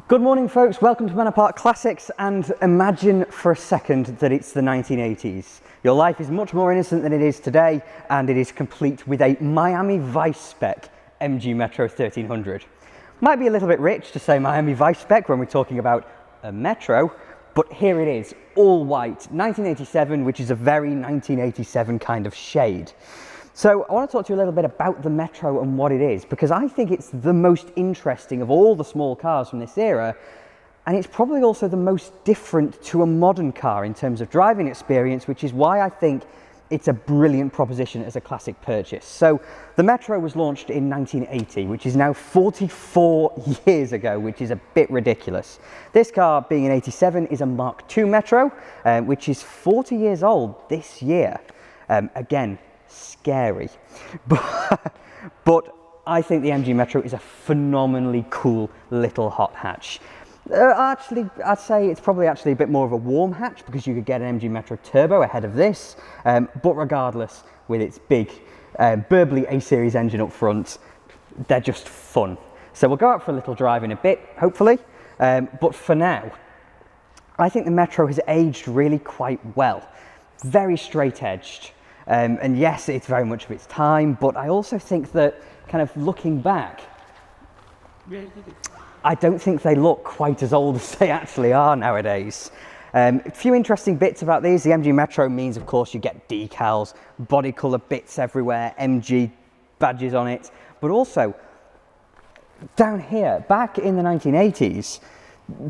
Good morning folks, welcome to Manor Park Classics, and imagine for a second that it's the 1980s. Your life is much more innocent than it is today, and it is complete with a Miami Vice spec MG Metro 1300. Might be a little bit rich to say Miami Vice spec when we're talking about a Metro, but here it is, all white, 1987, which is a very 1987 kind of shade. So I want to talk to you a little bit about the Metro and what it is, because I think it's the most interesting of all the small cars from this era, and it's probably also the most different to a modern car in terms of driving experience, which is why I think it's a brilliant proposition as a classic purchase. So the Metro was launched in 1980, which is now 44 years ago, which is a bit ridiculous. This car, being an 87, is a Mark II Metro, which is 40 years old this year. Again, scary, but I think the MG Metro is a phenomenally cool little hot hatch. Actually, I'd say it's probably actually a bit more of a warm hatch, because you could get an MG Metro Turbo ahead of this, but regardless, with its big burbly A-Series engine up front, they're just fun. So we'll go out for a little drive in a bit, hopefully, but for now, I think the Metro has aged really quite well. Very straight-edged. And yes, it's very much of its time, but I also think that, kind of looking back, I don't think they look quite as old as they actually are nowadays. A few interesting bits about these. The MG Metro means, of course, you get decals, body colour bits everywhere, MG badges on it, but also down here, back in the 1980s,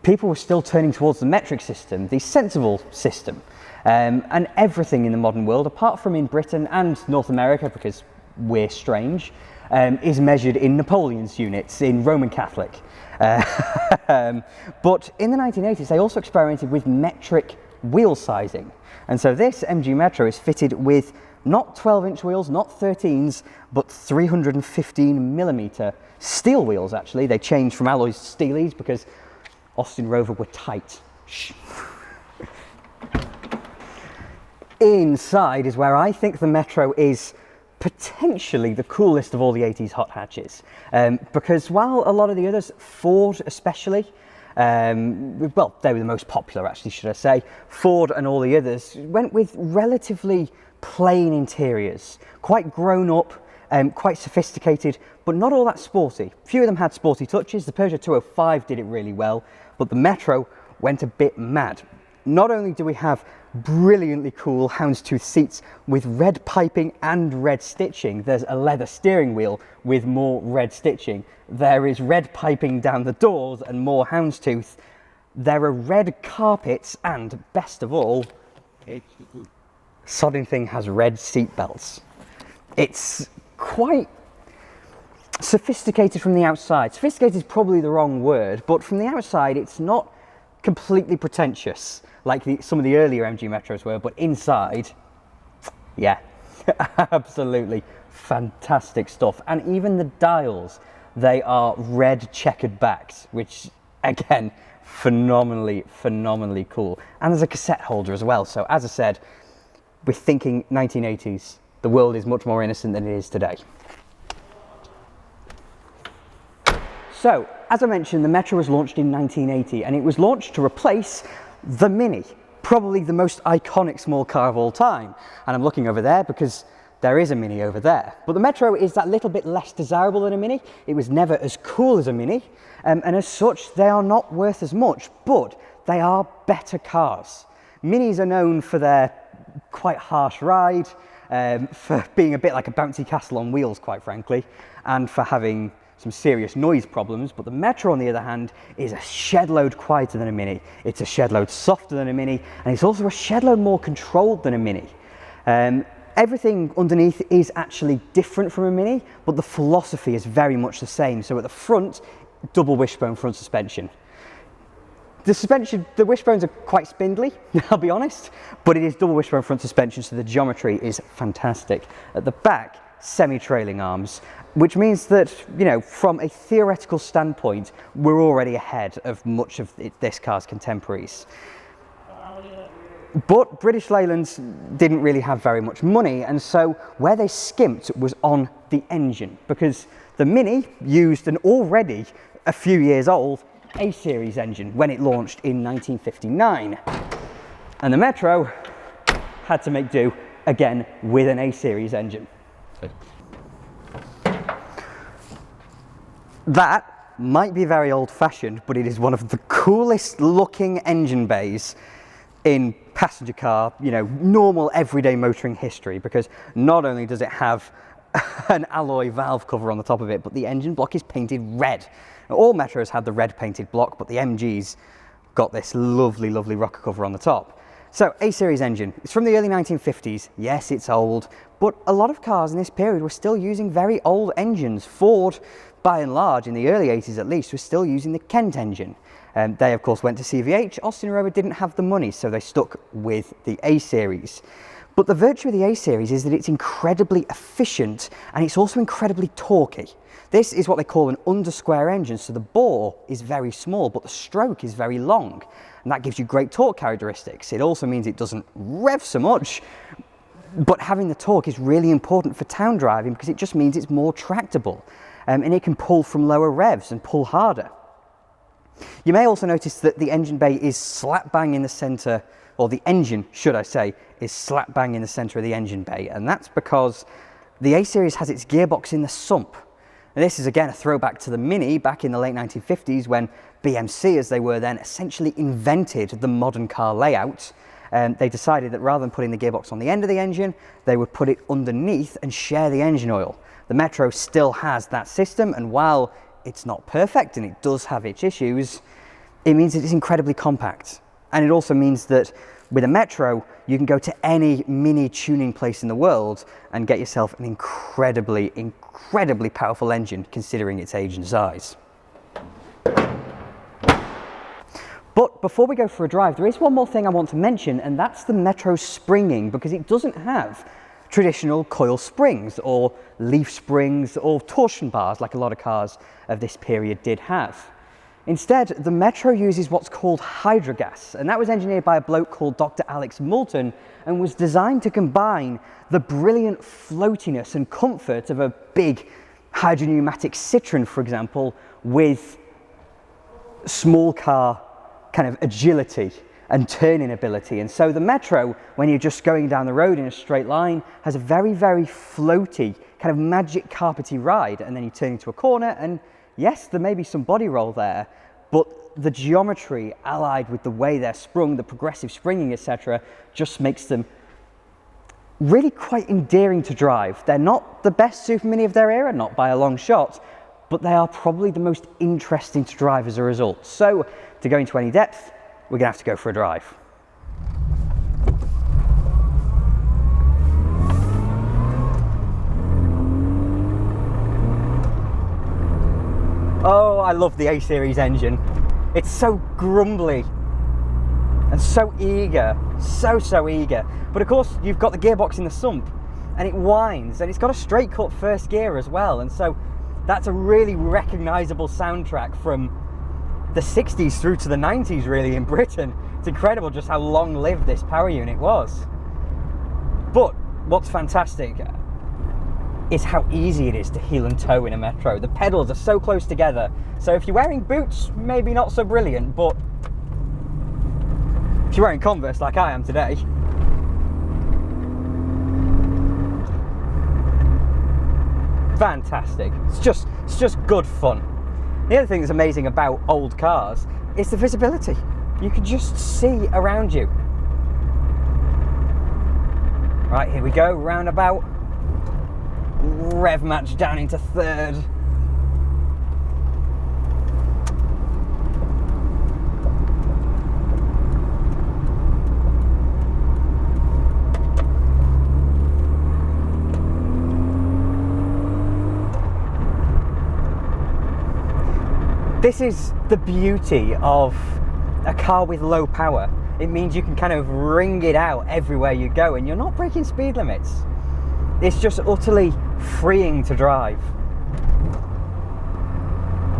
people were still turning towards the metric system, the sensible system. And everything in the modern world, apart from in Britain and North America, because we're strange, is measured in Napoleon's units, in Roman Catholic. But in the 1980s, they also experimented with metric wheel sizing. And so this MG Metro is fitted with not 12-inch wheels, not 13s, but 315mm steel wheels, actually. They changed from alloys to steelies because Austin Rover were tight. Shh. Inside is where I think the Metro is potentially the coolest of all the 80s hot hatches, because while a lot of the others, Ford especially, well, they were the most popular actually, should I say, Ford and all the others went with relatively plain interiors, quite grown up, quite sophisticated, but not all that sporty. Few of them had sporty touches. The Peugeot 205 did it really well, but the Metro went a bit mad. Not only do we have brilliantly cool houndstooth seats with red piping and red stitching, there's a leather steering wheel with more red stitching, there is red piping down the doors and more houndstooth, there are red carpets, and best of all, sodding thing has red seat belts. It's quite sophisticated from the outside. Sophisticated is probably the wrong word, but from the outside it's not completely pretentious like some of the earlier MG Metros were, but inside, yeah, absolutely fantastic stuff. And even the dials, they are red checkered backs, which again, phenomenally cool. And there's a cassette holder as well. So as I said, we're thinking 1980s. The world is much more innocent than it is today. So, as I mentioned, the Metro was launched in 1980, and it was launched to replace the Mini, probably the most iconic small car of all time. And I'm looking over there because there is a Mini over there. But the Metro is that little bit less desirable than a Mini. It was never as cool as a Mini, and as such, they are not worth as much, but they are better cars. Minis are known for their quite harsh ride, for being a bit like a bouncy castle on wheels, quite frankly, and for having some serious noise problems. But the Metro, on the other hand, is a shed load quieter than a Mini. It's a shed load softer than a Mini, and it's also a shed load more controlled than a Mini. Everything underneath is actually different from a Mini, but the philosophy is very much the same. So at the front, double wishbone front suspension. The wishbones are quite spindly, I'll be honest, but it is double wishbone front suspension, so the geometry is fantastic. At the back, semi-trailing arms, which means that, you know, from a theoretical standpoint, we're already ahead of much of this car's contemporaries. But British Leylands didn't really have very much money, and so where they skimped was on the engine, because the Mini used an already a few years old A-series engine when it launched in 1959. And the Metro had to make do again with an A-series engine. That might be very old-fashioned, but it is one of the coolest looking engine bays in passenger car, you know, normal everyday motoring history, because not only does it have an alloy valve cover on the top of it, but the engine block is painted red. Now, all Metros had the red painted block, but the MGs got this lovely, lovely rocker cover on the top. So, A-series engine. It's from the early 1950s. Yes, it's old, but a lot of cars in this period were still using very old engines. Ford, by and large, in the early 80s at least, was still using the Kent engine. They, of course, went to CVH. Austin Rover didn't have the money, so they stuck with the A-series. But the virtue of the A-series is that it's incredibly efficient and it's also incredibly torquey. This is what they call an undersquare engine, so the bore is very small, but the stroke is very long. And that gives you great torque characteristics. It also means it doesn't rev so much, but having the torque is really important for town driving because it just means it's more tractable. And it can pull from lower revs and pull harder. You may also notice that the engine bay is slap bang in the centre, or the engine, should I say, is slap bang in the centre of the engine bay, and that's because the A-series has its gearbox in the sump. And this is again a throwback to the Mini back in the late 1950s when BMC, as they were then, essentially invented the modern car layout. They decided that rather than putting the gearbox on the end of the engine, they would put it underneath and share the engine oil. The Metro still has that system, and while it's not perfect and it does have its issues, it means it is incredibly compact. And it also means that with a Metro, you can go to any Mini tuning place in the world and get yourself an incredibly, incredibly powerful engine considering its age and size. But before we go for a drive, there is one more thing I want to mention, and that's the Metro springing, because it doesn't have traditional coil springs or leaf springs or torsion bars like a lot of cars of this period did have. Instead, the Metro uses what's called Hydrogas, and that was engineered by a bloke called Dr. Alex Moulton and was designed to combine the brilliant floatiness and comfort of a big hydropneumatic Citroen, for example, with small car kind of agility and turning ability. And so the Metro, when you're just going down the road in a straight line, has a very, very floaty, kind of magic carpety ride, and then you turn into a corner and yes, there may be some body roll there, but the geometry allied with the way they're sprung, the progressive springing, etc., just makes them really quite endearing to drive. They're not the best Super Mini of their era, not by a long shot, but they are probably the most interesting to drive as a result. So, to go into any depth, we're going to have to go for a drive. Oh, I love the A-series engine. It's so grumbly and so eager, so eager. But of course, you've got the gearbox in the sump and it whines, and it's got a straight cut first gear as well. And so that's a really recognizable soundtrack from the 60s through to the 90s really in Britain. It's incredible just how long-lived this power unit was. But what's fantastic is how easy it is to heel and toe in a Metro. The pedals are so close together, so if you're wearing boots, maybe not so brilliant, but if you're wearing Converse like I am today, fantastic. It's just good fun. The other thing that's amazing about old cars is the visibility. You can just see around you. Right, here we go, roundabout. Rev match down into third. This is the beauty of a car with low power. It means you can kind of wring it out everywhere you go and you're not breaking speed limits. It's just utterly freeing to drive.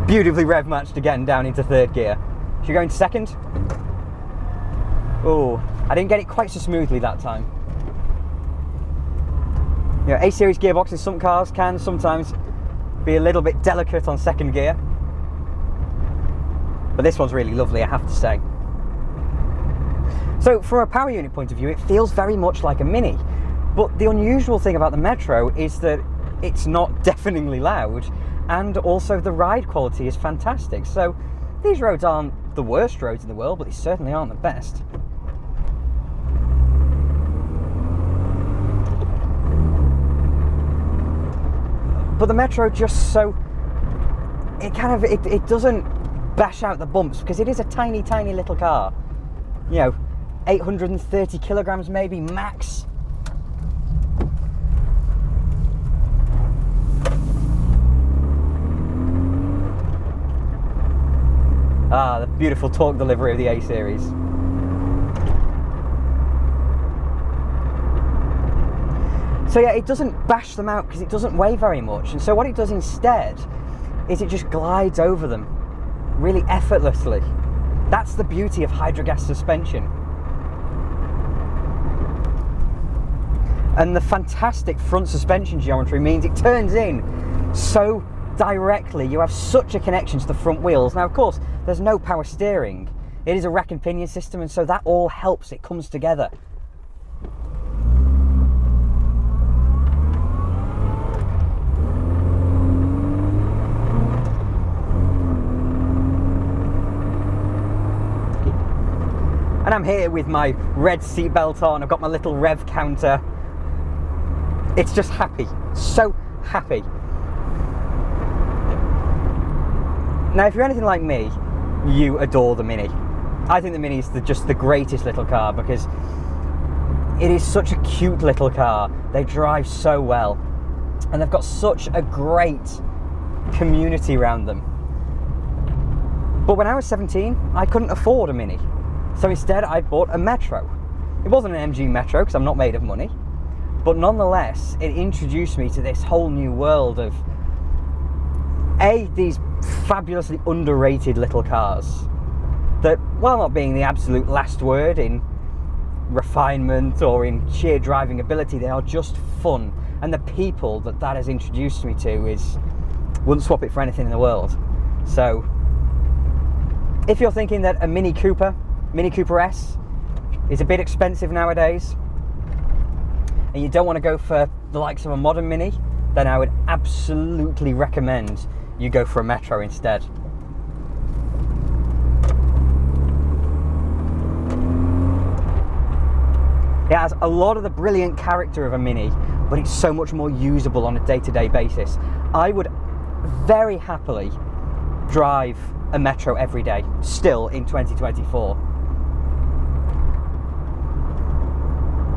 Beautifully rev matched again down into third gear. Should we go into second? Oh, I didn't get it quite so smoothly that time. You know, A-series gearbox in some cars can sometimes be a little bit delicate on second gear. But this one's really lovely, I have to say. So from a power unit point of view, it feels very much like a Mini. But the unusual thing about the Metro is that it's not deafeningly loud, and also the ride quality is fantastic. So these roads aren't the worst roads in the world, but they certainly aren't the best. But the Metro just so, it doesn't bash out the bumps, because it is a tiny, tiny little car. You know, 830 kilograms maybe, max. Ah, the beautiful torque delivery of the A-Series. So yeah, it doesn't bash them out because it doesn't weigh very much. And so what it does instead is it just glides over them really effortlessly. That's the beauty of Hydrogas suspension. And the fantastic front suspension geometry means it turns in so directly. You have such a connection to the front wheels. Now, of course, there's no power steering. It is a rack and pinion system, and so that all helps. It comes together. And I'm here with my red seatbelt on. I've got my little rev counter. It's just happy, so happy. Now, if you're anything like me, you adore the Mini. I think the Mini is just the greatest little car because it is such a cute little car. They drive so well, and they've got such a great community around them. But when I was 17, I couldn't afford a Mini. So instead, I bought a Metro. It wasn't an MG Metro because I'm not made of money, but nonetheless, it introduced me to this whole new world of these fabulously underrated little cars that, while not being the absolute last word in refinement or in sheer driving ability, they are just fun. And the people that has introduced me to wouldn't swap it for anything in the world. So if you're thinking that a Mini Cooper S is a bit expensive nowadays, and you don't want to go for the likes of a modern Mini, then I would absolutely recommend you go for a Metro instead. It has a lot of the brilliant character of a Mini, but it's so much more usable on a day-to-day basis. I would very happily drive a Metro every day, still in 2024.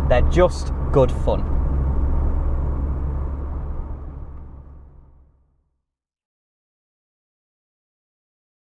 They're just good fun.